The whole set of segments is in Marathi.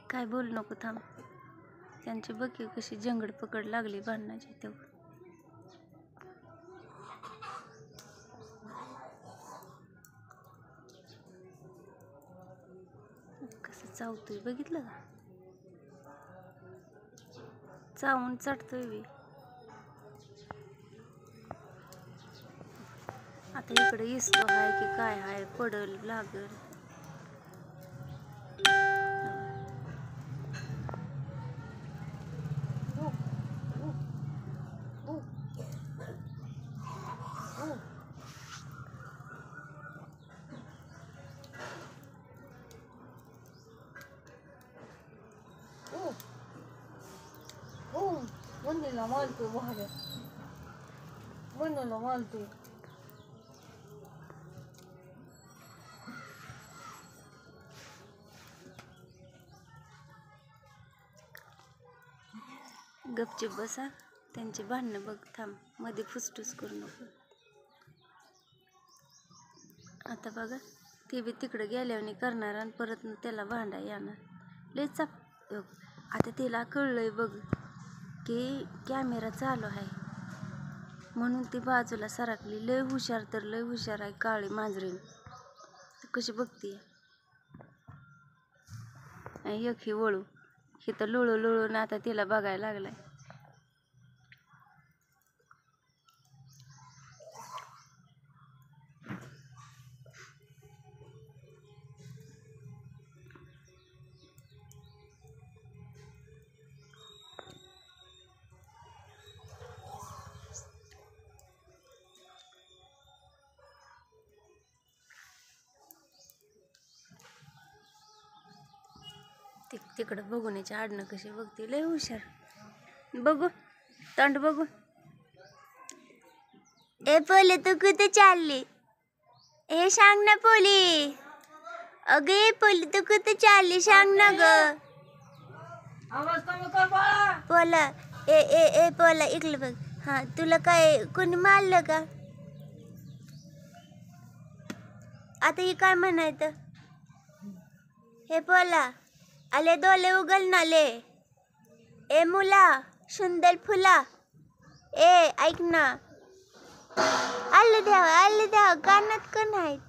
काय बोलू नको, थांब. त्यांची बघी कशी जंगड पकड लागली भांडणाची तेव्हा. कसं चावतोय बघितलं का? चावून चढतोय बी. आता इकडे इसतो हाय की काय हाय, पडल लागल. वंदीला मारतोय बाहेर, वंदीला मारतोय. गपचूप बसा, त्यांची भांडणं बघ. थांब, मध्ये फुसटूस करू नको. आता बघा, ते बी तिकडे गेल्यावर करणार आणि परत त्याला भांडा येणार. लय चाप. आता तिला कळलंय बघ की कॅमेरा चालू आहे म्हणून ती बाजूला सरकली. लय हुशार, तर लय हुशार आहे काळी मांजरीन. कशी बघतीये एक ही वळू, हे तर लुळू लुळून आता तिला बघायला लागलाय. तिकडं बघून याच्या आडणं कशी बघते, लय हुशार. बघू तोंड बघू. ए पोले, तू कुठे चालली? ए सांग ना पोली. अगं ए पोली, तू कुठे चालली सांग ना ग. आवाज कमी कर बाळा. पोला, ए ए ए पोला इकडे बघ. हा, तुला काय कोणी मारलं का? आता ही काय म्हणायचं? हे पोला, आले डोले उघल ना ले. ए मुला, सुंदर फुला. ए ऐक ना, आले द्या कानात कोण आहेत?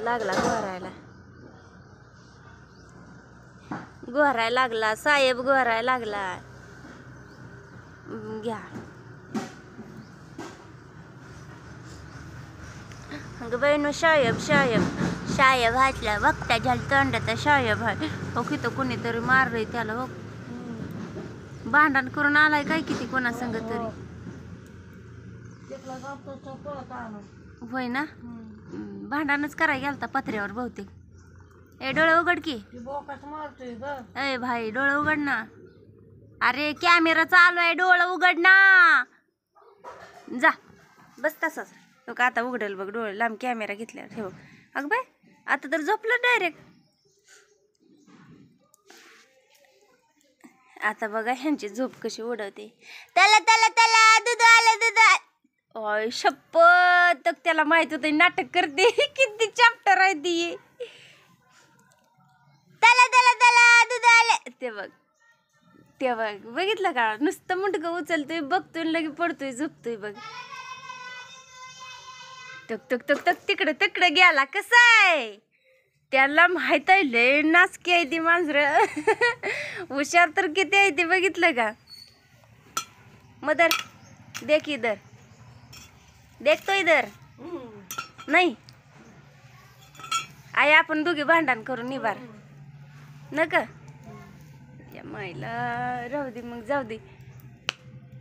लागला गोहरायला लागला साहेब, गोहरायला लागला. घ्या अगं बाईनो, साहेब हातला बघता झालं तोंडाचा साहेब आहे. हो की तो कोणीतरी मारलंय त्याला. हो, भांडण करून आलाय काय किती कोणा संग तरी. होय ना, भांडणच करायला गेलता पत्र्यावर बहुतेक. ए डोळे उघड की. ए भाई, डोळे उघड ना. अरे कॅमेरा चालू आहे, डोळे उघड ना. जा बस तसाच. तो का आता उघडेल बघ डोळे, लांब कॅमेरा घेतल्यावर. ठेव. अगं बाय, आता तर झोपलं डायरेक्ट. आता बघा ह्यांची झोप कशी उडवते. त्याला दूध आलं. ओय शपथ, त्याला माहित होत नाटक करते. किती चॅप्टर आहे ती. त्याला दूध आलं. ते बघ बघितलं का, नुसतं मुंडकं उचलतोय, बघतोय लगे पडतोय, झोपतोय बघ. टक तिकडे गेला. कसा आहे त्याला माहित आहे, लय नासकी आहे ती मांजर. हुशार तर किती आहे ती बघितलं का. मदर देख इधर, देखतो इधर. नाही आई, आपण दोघी भांडण करून निभार नका. या माईला राहू दे मग, जाऊ दे.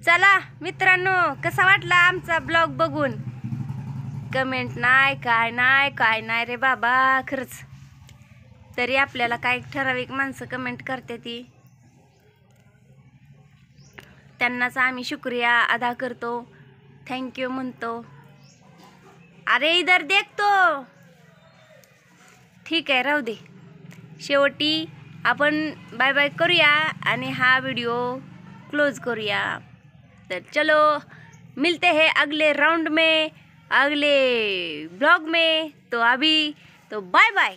चला मित्रांनो, कसा वाटला आमचा ब्लॉग बघून? कमेंट नाही, काय नाही रे बाबा. खरंच तरी आपल्याला काय ठराविक माणसं कमेंट करते ती, त्यांनाच आम्ही शुक्रिया अदा करतो, थँक्यू म्हणतो. अरे इधर देखतो. ठीक आहे, राहू दे. शेवटी आपण बाय बाय करूया आणि हा व्हिडिओ क्लोज करूया। तो चलो मिलते हैं अगले राउंड में, अगले ब्लॉग में। तो अभी तो बाय बाय।